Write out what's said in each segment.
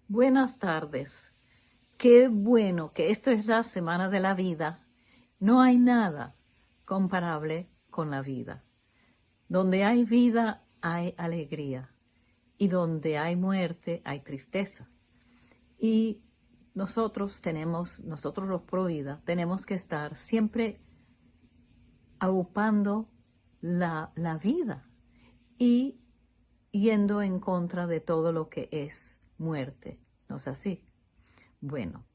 Buenas tardes. Qué bueno que esto es la Semana de la Vida. No hay nada comparable con la vida. Donde hay vida hay alegría y donde hay muerte hay tristeza. Y nosotros los pro vida, tenemos que estar siempre aupando la vida y yendo en contra de todo lo que es muerte. ¿No es así? Bueno,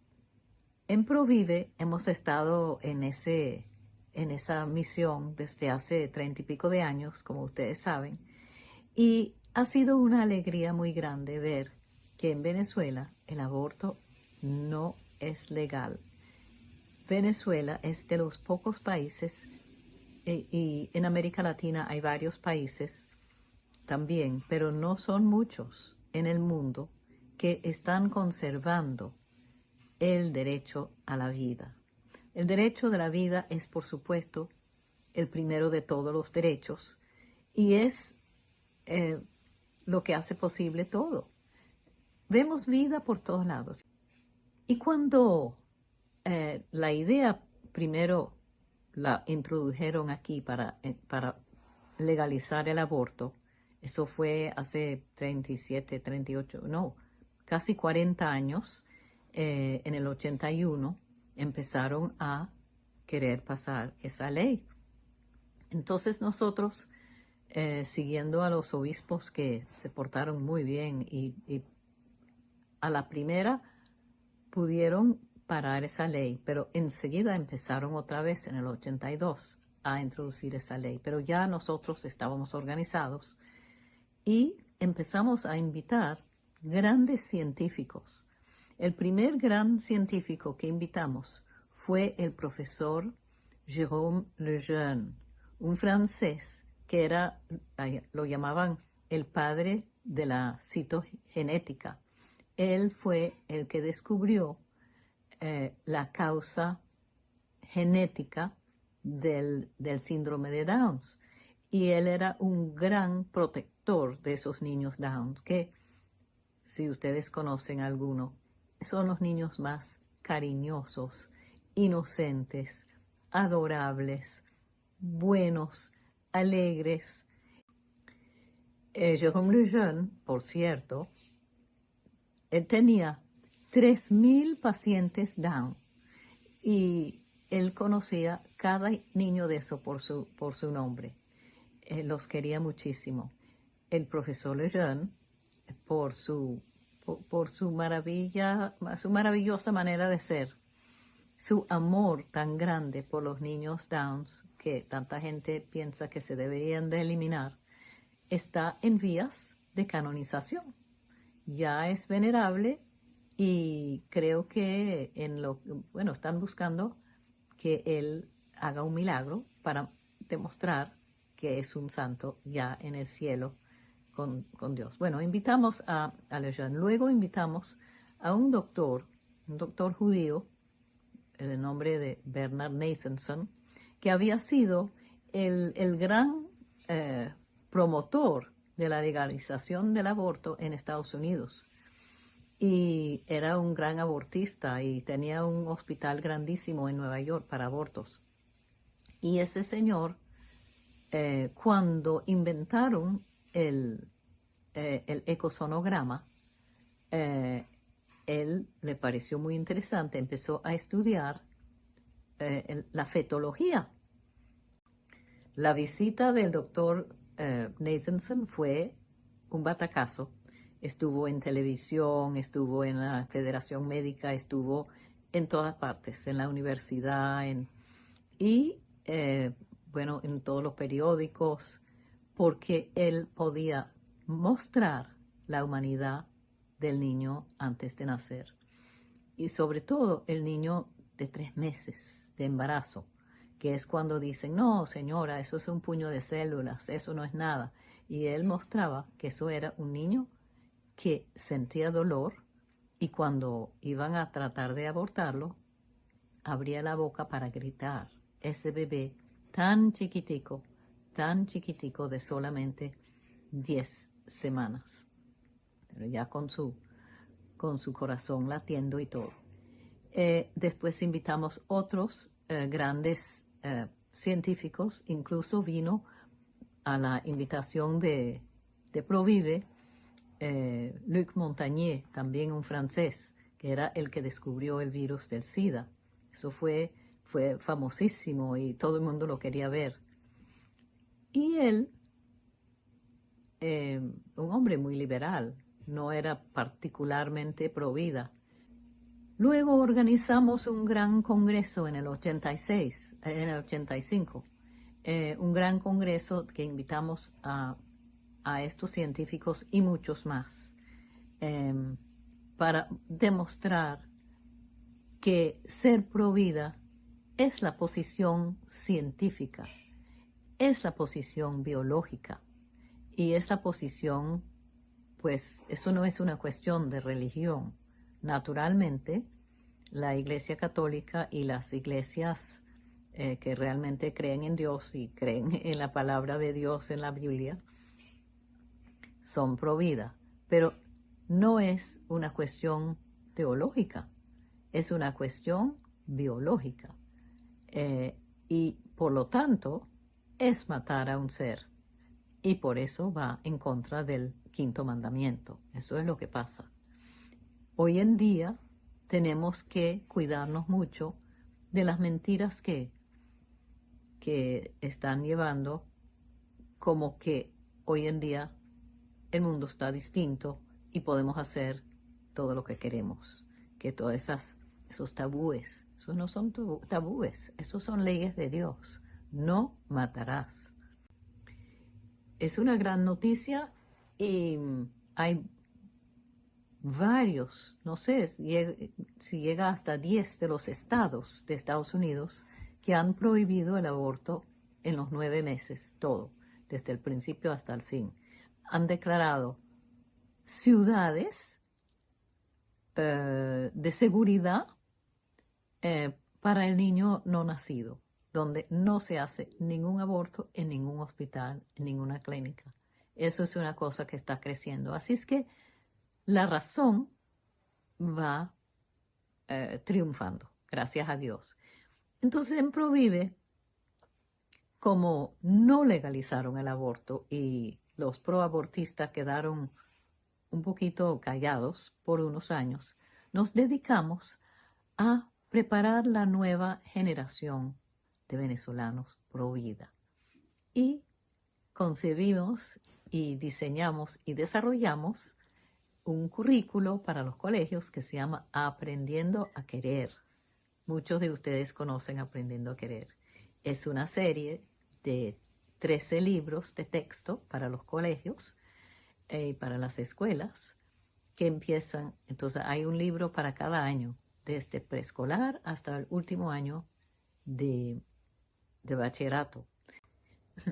en Provive hemos estado en esa misión desde hace 30 y pico de años, como ustedes saben, y ha sido una alegría muy grande ver que en Venezuela el aborto no es legal. Venezuela es de los pocos países, y en América Latina hay varios países también, pero no son muchos en el mundo que están conservando el derecho a la vida. El derecho de la vida es, por supuesto, el primero de todos los derechos y es eh, lo que hace posible todo. Vemos vida por todos lados. Y cuando la idea primero la introdujeron aquí para legalizar el aborto, eso fue hace 37, 38, no, casi 40 años, en el 81, empezaron a querer pasar esa ley. Entonces nosotros, siguiendo a los obispos que se portaron muy bien y a la primera pudieron parar esa ley, pero enseguida empezaron otra vez en el 82 a introducir esa ley. Pero ya nosotros estábamos organizados y empezamos a invitar grandes científicos. El primer gran científico que invitamos fue el profesor Jérôme Lejeune, un francés que lo llamaban el padre de la citogenética. Él fue el que descubrió la causa genética del síndrome de Down. Y él era un gran protector de esos niños Down, que, si ustedes conocen a alguno, son los niños más cariñosos, inocentes, adorables, buenos, alegres. Jérôme Lejeune, por cierto, él tenía 3.000 pacientes Down y él conocía cada niño de eso por su nombre. Los quería muchísimo. El profesor Lejeune, por su maravillosa manera de ser, su amor tan grande por los niños Downs, que tanta gente piensa que se deberían de eliminar, está en vías de canonización. Ya es venerable y creo que están buscando que él haga un milagro para demostrar que es un santo ya en el cielo con Dios. Bueno, invitamos a Lejeune. Luego invitamos a un doctor judío, el nombre de Bernard Nathanson, que había sido el gran promotor de la legalización del aborto en Estados Unidos. Y era un gran abortista y tenía un hospital grandísimo en Nueva York para abortos. Y ese señor, cuando inventaron el ecosonograma, él le pareció muy interesante, empezó a estudiar la fetología. La visita del doctor Nathanson fue un batacazo. Estuvo en televisión, estuvo en la Federación Médica, estuvo en todas partes, en la universidad, y en todos los periódicos, porque él podía mostrar la humanidad del niño antes de nacer. Y sobre todo el niño de 3 meses de embarazo, que es cuando dicen, no, señora, eso es un puño de células, eso no es nada. Y él mostraba que eso era un niño que sentía dolor y cuando iban a tratar de abortarlo, abría la boca para gritar. Ese bebé tan chiquitico de solamente 10 semanas, pero ya con con su corazón latiendo y todo. Después invitamos otros grandes científicos, incluso vino a la invitación de Provive, Luc Montagnier, también un francés, que era el que descubrió el virus del SIDA. Eso fue famosísimo y todo el mundo lo quería ver. Y él, un hombre muy liberal, no era particularmente pro vida. Luego organizamos un gran congreso en el 85, un gran congreso que invitamos a estos científicos y muchos más, para demostrar que ser pro vida es la posición científica, es la posición biológica y es la posición, pues eso no es una cuestión de religión. Naturalmente, la Iglesia Católica y las iglesias que realmente creen en Dios y creen en la palabra de Dios en la Biblia son pro vida, pero no es una cuestión teológica, es una cuestión biológica. Y por lo tanto es matar a un ser, y por eso va en contra del quinto mandamiento. Eso es lo que pasa. Hoy en día tenemos que cuidarnos mucho de las mentiras que están llevando, como que hoy en día el mundo está distinto y podemos hacer todo lo que queremos, que todos esos tabúes, esos no son tabúes, esos son leyes de Dios. No matarás. Es una gran noticia y hay varios, no sé si llega hasta 10 de los estados de Estados Unidos que han prohibido el aborto en los 9 meses, todo, desde el principio hasta el fin. Han declarado ciudades de seguridad para el niño no nacido, donde no se hace ningún aborto en ningún hospital, en ninguna clínica. Eso es una cosa que está creciendo. Así es que la razón va triunfando, gracias a Dios. Entonces en Provive, como no legalizaron el aborto y los proabortistas quedaron un poquito callados por unos años, nos dedicamos a preparar la nueva generación de venezolanos pro vida. Y concebimos y diseñamos y desarrollamos un currículo para los colegios que se llama Aprendiendo a Querer. Muchos de ustedes conocen Aprendiendo a Querer. Es una serie de 13 libros de texto para los colegios y para las escuelas que empiezan. Entonces hay un libro para cada año, desde preescolar hasta el último año de bachillerato.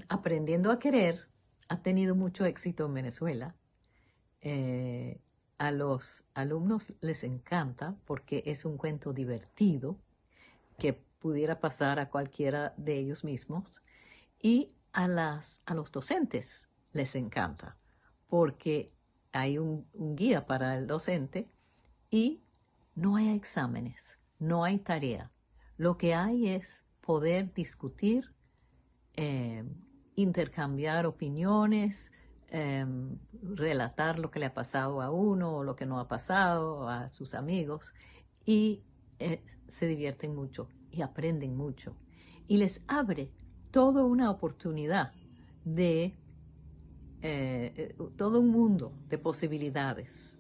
Aprendiendo a Querer ha tenido mucho éxito en Venezuela. A los alumnos les encanta porque es un cuento divertido que pudiera pasar a cualquiera de ellos mismos, y a los docentes les encanta porque hay un guía para el docente y no hay exámenes, no hay tarea. Lo que hay es poder discutir, intercambiar opiniones, relatar lo que le ha pasado a uno o lo que no ha pasado a sus amigos, y se divierten mucho y aprenden mucho y les abre toda una oportunidad de todo un mundo de posibilidades,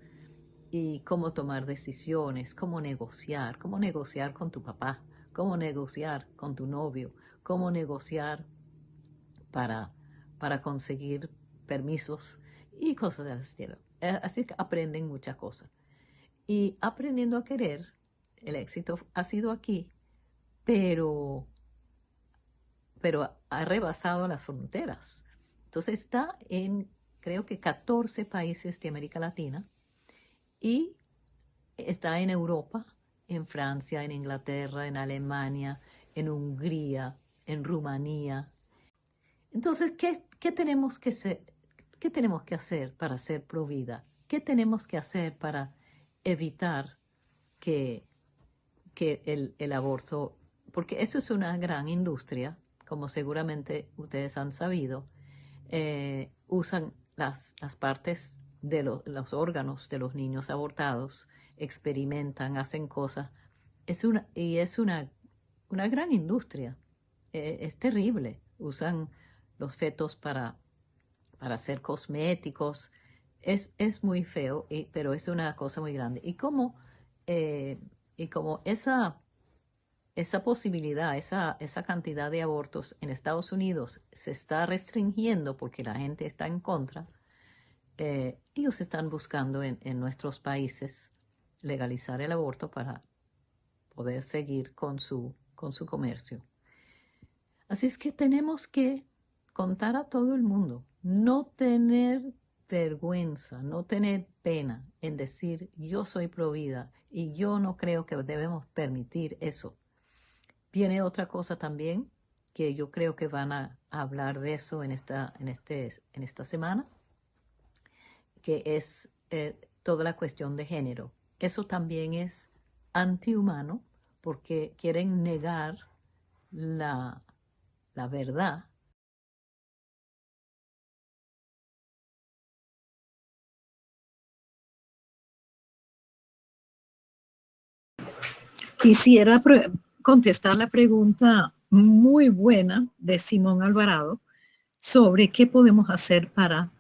y cómo tomar decisiones, cómo negociar con tu papá, cómo negociar con tu novio, cómo negociar para conseguir permisos y cosas del estilo. Así que aprenden muchas cosas. Y Aprendiendo a Querer, el éxito ha sido aquí, pero ha rebasado las fronteras. Entonces está en, creo que 14 países de América Latina, y está en Europa, en Francia, en Inglaterra, en Alemania, en Hungría, en Rumanía. Entonces, ¿qué tenemos que hacer para ser pro vida? ¿Qué tenemos que hacer para evitar que el aborto, porque eso es una gran industria, como seguramente ustedes han sabido, usan las partes de los órganos de los niños abortados, experimentan, hacen cosas. Es una gran industria. Es terrible. Usan los fetos para hacer cosméticos. Es muy feo, pero es una cosa muy grande. Eh, y como esa posibilidad, esa cantidad de abortos en Estados Unidos se está restringiendo porque la gente está en contra, ellos están buscando en nuestros países legalizar el aborto para poder seguir con su comercio. Así es que tenemos que contar a todo el mundo, no tener vergüenza, no tener pena en decir yo soy provida y yo no creo que debemos permitir eso. Viene otra cosa también que yo creo que van a hablar de eso en esta semana, que es toda la cuestión de género. Eso también es antihumano porque quieren negar la verdad. Quisiera contestar la pregunta muy buena de Simón Alvarado sobre qué podemos hacer para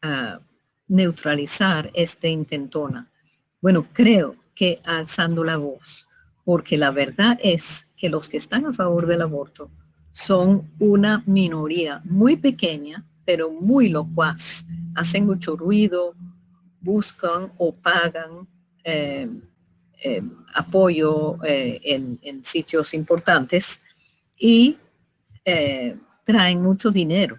uh, neutralizar esta intentona. Bueno, creo que alzando la voz, porque la verdad es que los que están a favor del aborto son una minoría muy pequeña, pero muy locuaz. Hacen mucho ruido, buscan o pagan eh, eh, apoyo en sitios importantes y traen mucho dinero,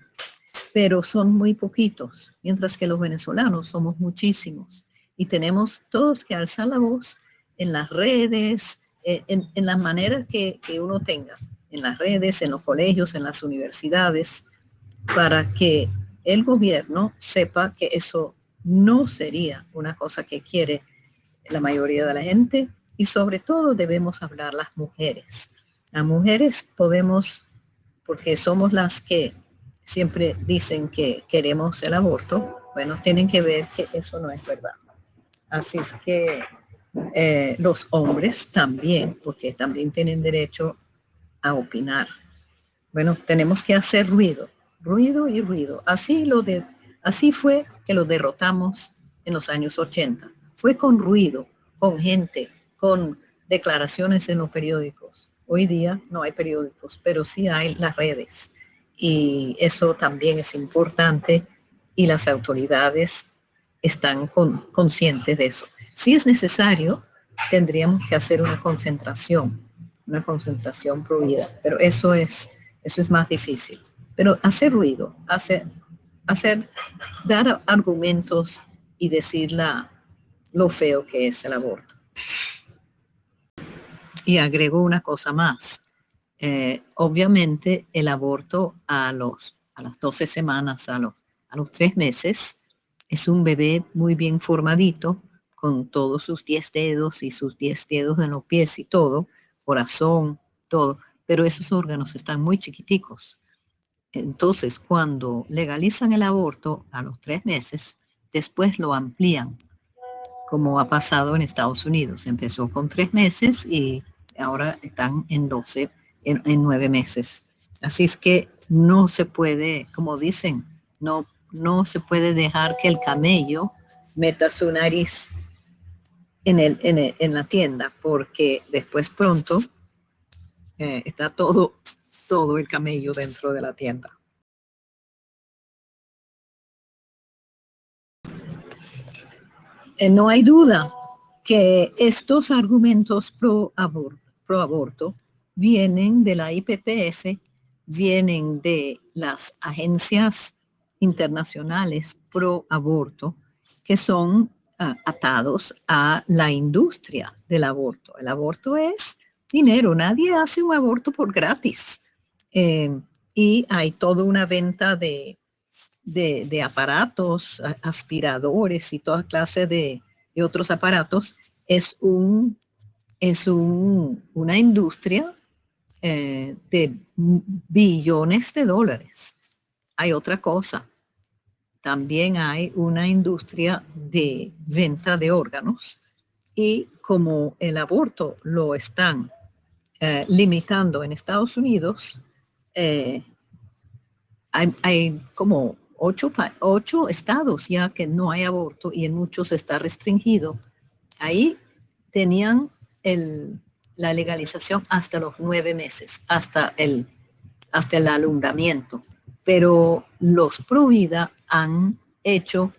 pero son muy poquitos, mientras que los venezolanos somos muchísimos y tenemos todos que alzar la voz en las redes, en las maneras que uno tenga, en las redes, en los colegios, en las universidades, para que el gobierno sepa que eso no sería una cosa que quiere la mayoría de la gente y sobre todo debemos hablar las mujeres. Las mujeres podemos, porque somos las que siempre dicen que queremos el aborto, bueno, tienen que ver que eso no es verdad. Así es que los hombres también, porque también tienen derecho a opinar. Bueno, tenemos que hacer ruido, ruido y ruido. Así fue que lo derrotamos en los años 80. Fue con ruido, con gente, con declaraciones en los periódicos. Hoy día no hay periódicos, pero sí hay las redes. Y eso también es importante y las autoridades están conscientes de eso. Si es necesario, tendríamos que hacer una concentración prohibida, pero eso es más difícil. Pero hacer ruido, dar argumentos y decir lo feo que es el aborto. Y agrego una cosa más. Obviamente el aborto a las 12 semanas, a los 3 meses, es un bebé muy bien formadito, con todos sus 10 dedos y sus 10 dedos en los pies y todo, corazón, todo, pero esos órganos están muy chiquiticos. Entonces, cuando legalizan el aborto a los 3 meses, después lo amplían, como ha pasado en Estados Unidos. Empezó con 3 meses y ahora están en 12, en 9 meses. Así es que no se puede, como dicen, no se puede dejar que el camello meta su nariz en la tienda, porque después pronto está todo el camello dentro de la tienda. No hay duda que estos argumentos pro aborto vienen de la IPPF, vienen de las agencias internacionales pro aborto, que son atados a la industria del aborto. El aborto es dinero, nadie hace un aborto por gratis. Y hay toda una venta de aparatos, aspiradores y toda clase de y otros aparatos, una industria de billones de dólares. Hay otra cosa. También hay una industria de venta de órganos y como el aborto lo están limitando en Estados Unidos, hay como 8 estados ya que no hay aborto y en muchos está restringido. Ahí tenían la legalización hasta los 9 meses, hasta el alumbramiento. Pero los pro vida han hecho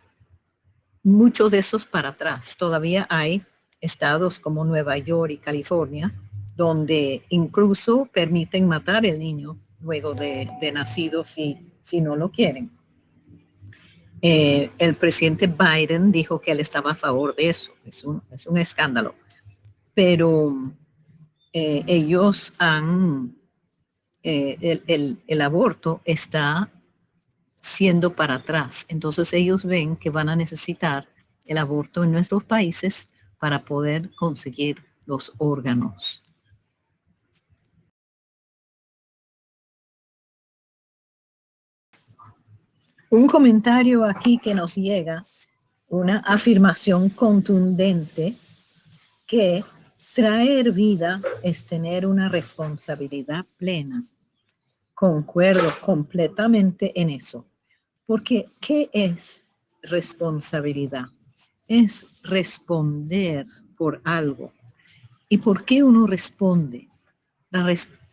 muchos de esos para atrás. Todavía hay estados como Nueva York y California donde incluso permiten matar al niño luego de nacido si no lo quieren. El presidente Biden dijo que él estaba a favor de eso. Es un escándalo. Pero ellos han, el aborto está siendo para atrás. Entonces ellos ven que van a necesitar el aborto en nuestros países para poder conseguir los órganos. Un comentario aquí que nos llega, una afirmación contundente que traer vida es tener una responsabilidad plena. Concuerdo completamente en eso. Porque, ¿qué es responsabilidad? Es responder por algo. ¿Y por qué uno responde?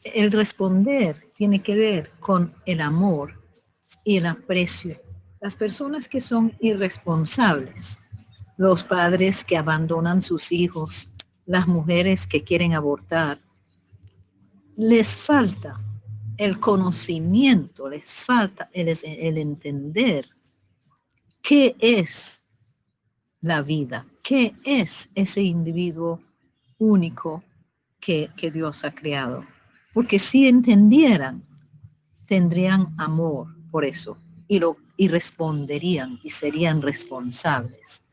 El responder tiene que ver con el amor y el aprecio. Las personas que son irresponsables, los padres que abandonan sus hijos, las mujeres que quieren abortar, les falta el conocimiento, les falta el entender qué es la vida, qué es ese individuo único que Dios ha creado. Porque si entendieran, tendrían amor por eso y responderían y serían responsables.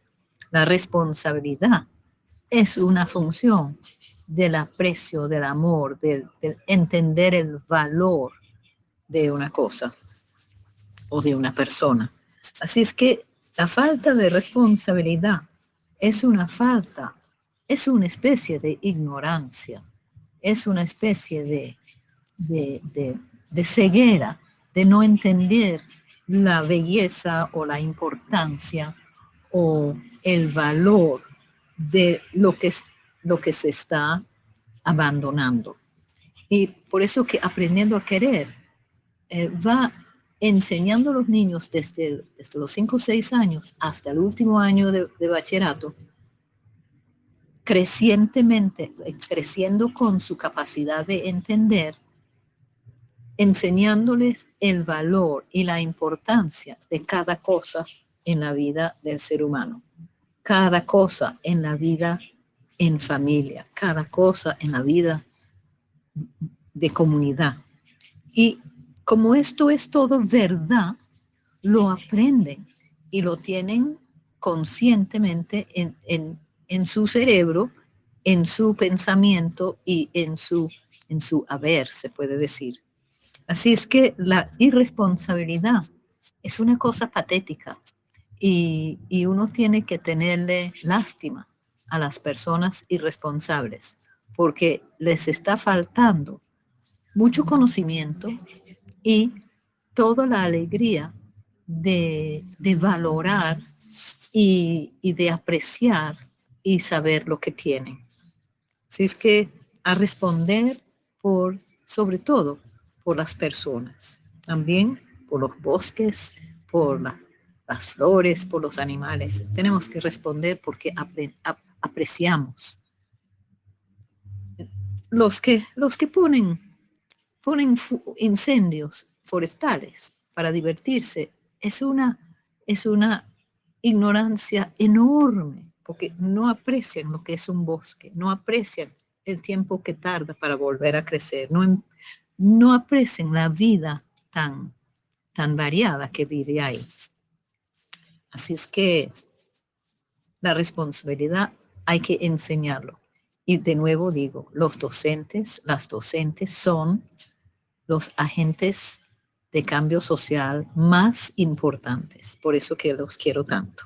La responsabilidad es una función del aprecio, del amor, del entender el valor de una cosa o de una persona. Así es que la falta de responsabilidad es una especie de ignorancia, es una especie de ceguera, de no entender la belleza o la importancia o el valor de lo que se está abandonando. Y por eso que aprendiendo a querer va enseñando a los niños desde los 5 o 6 años hasta el último año de bachillerato, creciendo con su capacidad de entender, enseñándoles el valor y la importancia de cada cosa en la vida del ser humano, cada cosa en la vida en familia, cada cosa en la vida de comunidad. Y como esto es todo verdad, lo aprenden y lo tienen conscientemente en su cerebro, en su pensamiento y en su haber, se puede decir. Así es que la irresponsabilidad es una cosa patética y uno tiene que tenerle lástima a las personas irresponsables porque les está faltando mucho conocimiento y toda la alegría de valorar y de apreciar y saber lo que tienen. Así es que a responder sobre todo, por las personas, también por los bosques, por las flores, por los animales. Tenemos que responder porque apreciamos. Los que ponen incendios forestales para divertirse es una ignorancia enorme, porque no aprecian lo que es un bosque, no aprecian el tiempo que tarda para volver a crecer, no aprecian la vida tan variada que vive ahí. Así es que la responsabilidad hay que enseñarlo. Y de nuevo digo, los docentes, las docentes son los agentes de cambio social más importantes. Por eso que los quiero tanto.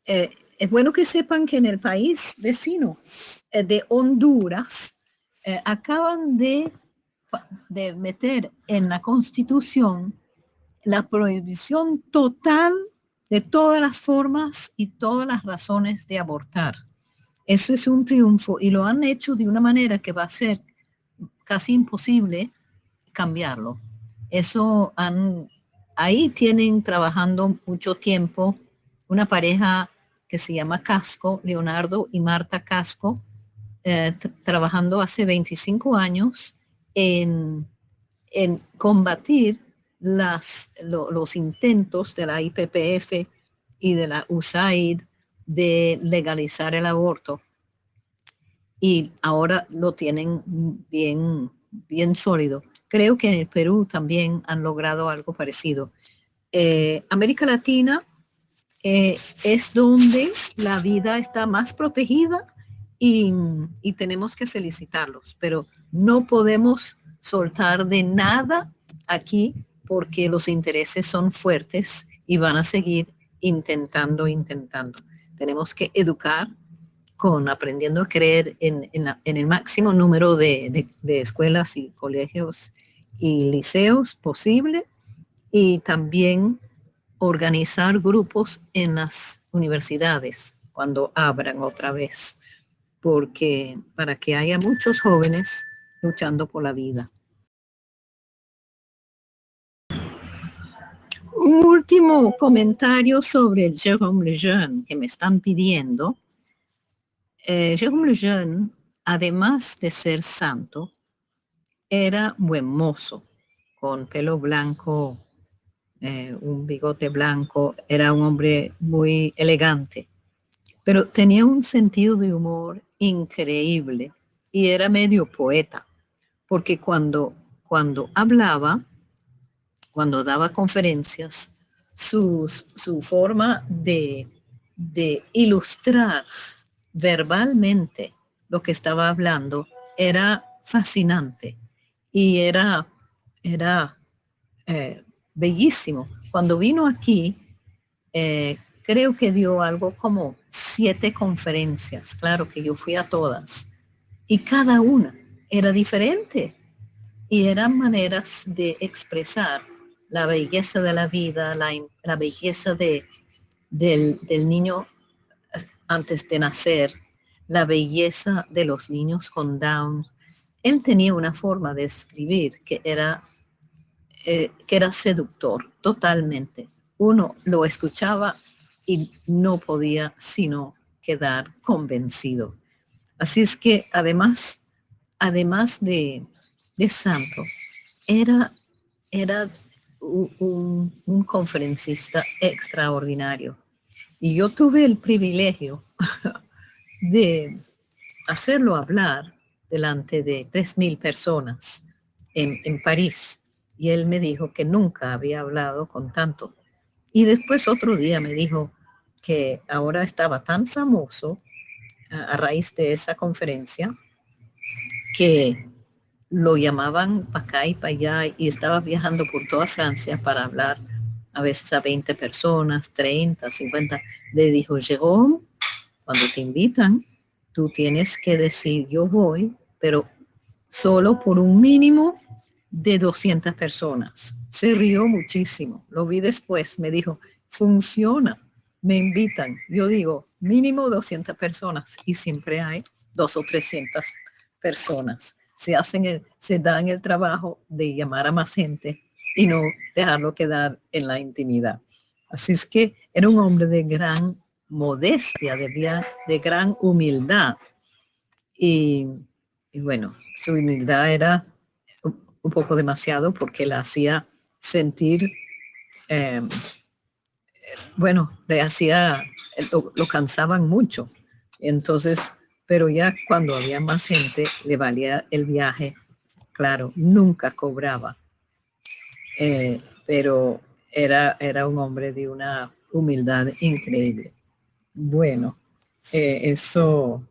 Es bueno que sepan que en el país vecino de Honduras acaban de meter en la Constitución la prohibición total de todas las formas y todas las razones de abortar. Eso es un triunfo y lo han hecho de una manera que va a ser casi imposible cambiarlo. Eso ahí tienen trabajando mucho tiempo una pareja que se llama Casco, Leonardo y Marta Casco, trabajando hace 25 años en combatir los intentos de la IPPF y de la USAID de legalizar el aborto. Y ahora lo tienen bien sólido. Creo que en el Perú también han logrado algo parecido. América Latina es donde la vida está más protegida y tenemos que felicitarlos, pero no podemos soltar de nada aquí porque los intereses son fuertes y van a seguir intentando. Tenemos que educar con aprendiendo a creer en el máximo número de escuelas y colegios y liceos posible y también organizar grupos en las universidades cuando abran otra vez, porque para que haya muchos jóvenes luchando por la vida. Un último comentario sobre el Jérôme Lejeune que me están pidiendo. Jérôme Lejeune, además de ser santo, era buen mozo, con pelo blanco, un bigote blanco, era un hombre muy elegante, pero tenía un sentido de humor increíble y era medio poeta, porque cuando hablaba, cuando daba conferencias, su forma de ilustrar verbalmente lo que estaba hablando era fascinante y era bellísimo. Cuando vino aquí, creo que dio algo como 7 conferencias. Claro que yo fui a todas y cada una era diferente y eran maneras de expresar la belleza de la vida, la belleza del niño antes de nacer, la belleza de los niños con Down. Él tenía una forma de escribir que era seductor totalmente. Uno lo escuchaba y no podía sino quedar convencido. Así es que además de santo, era un conferencista extraordinario. Y yo tuve el privilegio de hacerlo hablar delante de 3,000 personas en París. Y él me dijo que nunca había hablado con tanto. Y después otro día me dijo que ahora estaba tan famoso a raíz de esa conferencia que lo llamaban para acá y para allá y estaba viajando por toda Francia para hablar a veces a 20 personas, 30, 50. Le dijo, Jérôme, cuando te invitan, tú tienes que decir yo voy, pero solo por un mínimo de 200 personas. Se rió muchísimo. Lo vi después, me dijo, funciona, me invitan. Yo digo, mínimo 200 personas y siempre hay 200 o 300 personas. Se dan el trabajo de llamar a más gente y no dejarlo quedar en la intimidad. Así es que era un hombre de gran modestia, de gran humildad. Y bueno, su humildad era un poco demasiado porque la hacía sentir, lo cansaban mucho. Entonces, pero ya cuando había más gente, le valía el viaje. Claro, nunca cobraba. pero era un hombre de una humildad increíble. Bueno, eso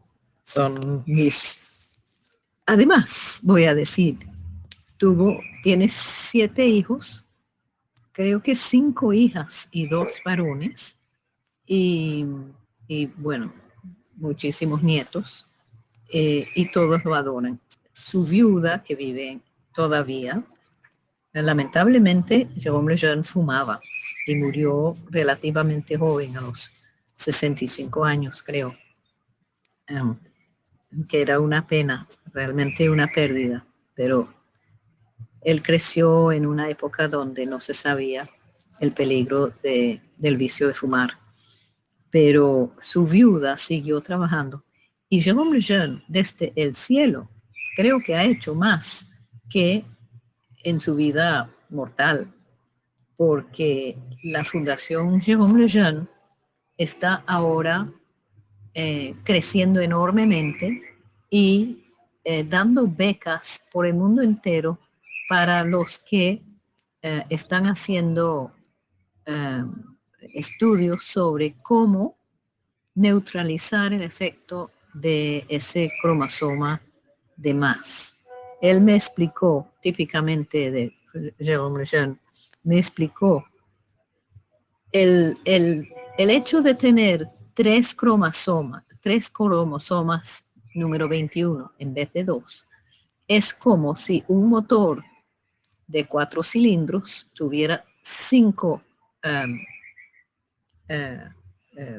son mis... Además, voy a decir, tiene 7 hijos, creo que 5 hijas y 2 varones, y, y bueno, muchísimos nietos, y todos lo adoran. Su viuda, que vive todavía, lamentablemente, Jérôme Lejeune fumaba y murió relativamente joven, a los 65 años, creo, que era una pena, realmente una pérdida, pero él creció en una época donde no se sabía el peligro del vicio de fumar, pero su viuda siguió trabajando y Jérôme Lejeune desde el cielo creo que ha hecho más que en su vida mortal, porque la Fundación Jérôme Lejeune está ahora creciendo enormemente y dando becas por el mundo entero para los que están haciendo eh, estudios sobre cómo neutralizar el efecto de ese cromosoma de más. Él me explicó, típicamente de Jérôme Lejeune, me explicó el hecho de tener 3 cromosomas número 21 en vez de 2, es como si un motor de 4 cilindros tuviera 5,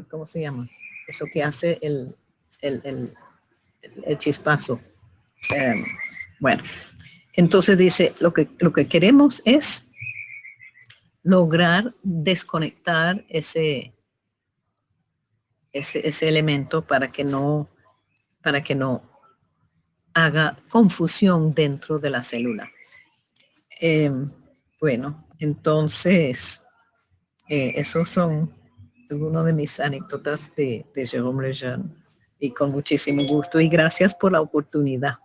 ¿cómo se llama? Eso que hace el, el, el chispazo. Bueno, entonces dice, lo que queremos es lograr desconectar ese elemento para que no haga confusión dentro de la célula. Bueno, entonces, esos son algunos de mis anécdotas de Jérôme Lejeune, y con muchísimo gusto y gracias por la oportunidad.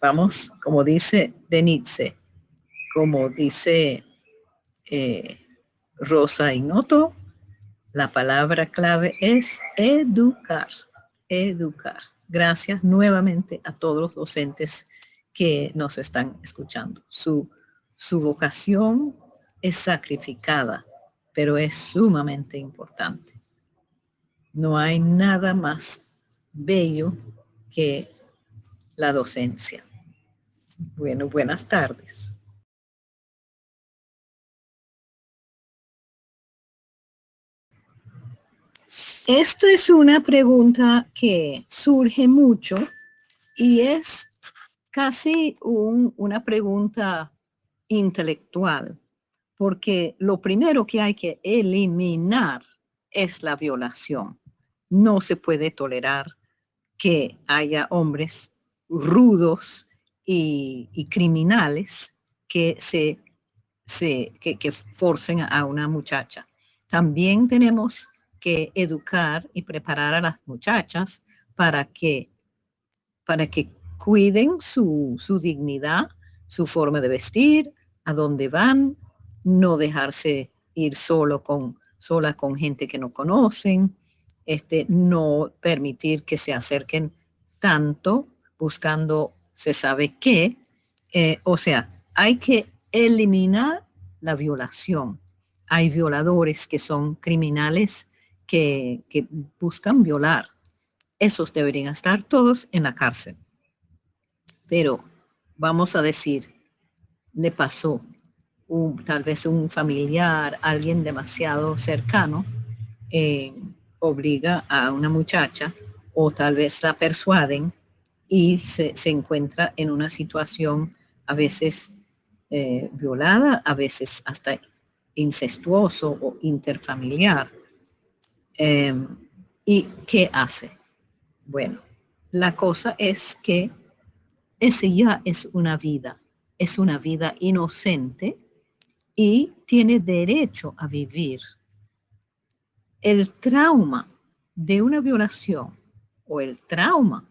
Vamos, como dice de Nietzsche, como dice Rosa Ignoto, la palabra clave es educar, educar. Gracias nuevamente a todos los docentes que nos están escuchando. Su vocación es sacrificada, pero es sumamente importante. No hay nada más bello que la docencia. Bueno, buenas tardes. Esto es una pregunta que surge mucho y es casi una pregunta intelectual, porque lo primero que hay que eliminar es la violación. No se puede tolerar que haya hombres rudos y criminales que que forcen a una muchacha. También tenemos que educar y preparar a las muchachas para que cuiden su dignidad, su forma de vestir, a dónde van, no dejarse ir sola con gente que no conocen, no permitir que se acerquen tanto buscando se sabe qué. O sea, hay que eliminar la violación. Hay violadores que son criminales que buscan violar. Esos deberían estar todos en la cárcel. Pero vamos a decir, le pasó tal vez un familiar, alguien demasiado cercano, obliga a una muchacha o tal vez la persuaden y se encuentra en una situación a veces violada, a veces hasta incestuoso o interfamiliar. ¿Y qué hace? Bueno, la cosa es que ese ya es una vida inocente y tiene derecho a vivir. El trauma de una violación o el trauma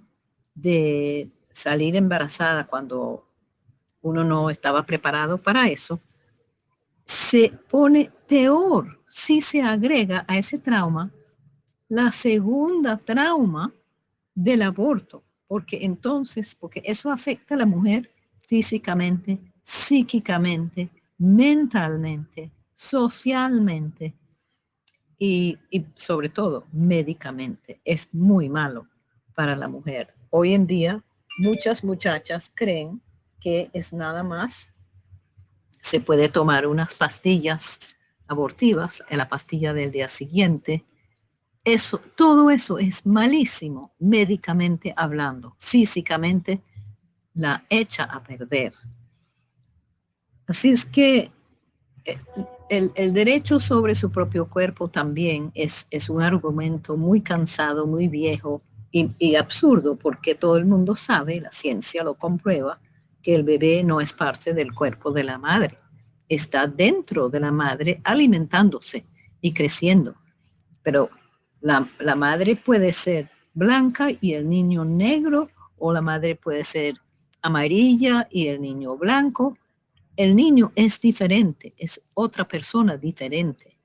de salir embarazada cuando uno no estaba preparado para eso, se pone peor si se agrega a ese trauma la segunda trauma del aborto, porque eso afecta a la mujer físicamente, psíquicamente, mentalmente, socialmente y sobre todo médicamente. Es muy malo para la mujer. Hoy en día muchas muchachas creen que es nada más, se puede tomar unas pastillas abortivas en la pastilla del día siguiente. Eso, todo eso es malísimo médicamente hablando. Físicamente la echa a perder. Así es que el derecho sobre su propio cuerpo también es un argumento muy cansado, muy viejo y absurdo, porque todo el mundo sabe, la ciencia lo comprueba, que el bebé no es parte del cuerpo de la madre. Está dentro de la madre alimentándose y creciendo. Pero la madre puede ser blanca y el niño negro, o la madre puede ser amarilla y el niño blanco. El niño es diferente, es otra persona diferente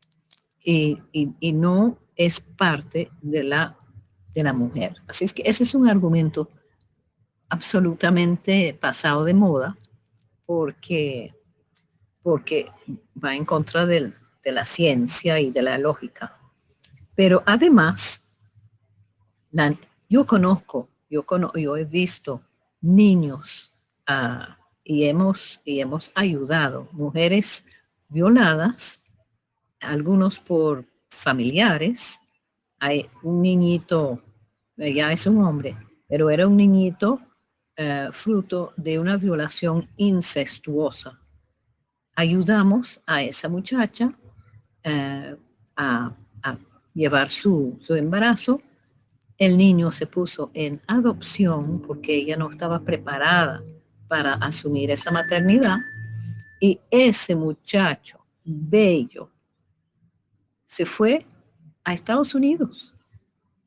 y no es parte de la mujer. Así es que ese es un argumento absolutamente pasado de moda porque, porque va en contra de la ciencia y de la lógica. Pero además, la, yo he visto niños y hemos ayudado mujeres violadas, algunos por familiares. Hay un niñito, ya es un hombre, pero era un niñito fruto de una violación incestuosa. Ayudamos a esa muchacha a llevar su embarazo. El niño se puso en adopción porque ella no estaba preparada para asumir esa maternidad y ese muchacho bello se fue a Estados Unidos,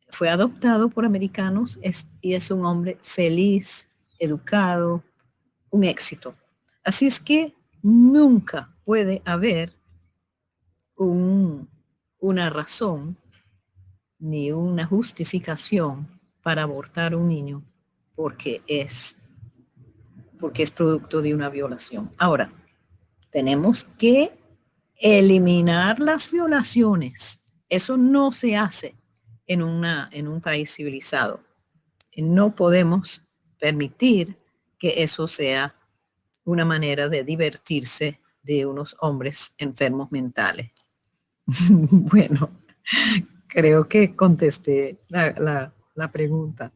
fue adoptado por americanos y es un hombre feliz, educado, un éxito. Así es que nunca puede haber una razón ni una justificación para abortar un niño porque es producto de una violación. Ahora, tenemos que eliminar las violaciones. Eso no se hace en un país civilizado. No podemos permitir que eso sea una manera de divertirse de unos hombres enfermos mentales. Bueno, creo que contesté la pregunta.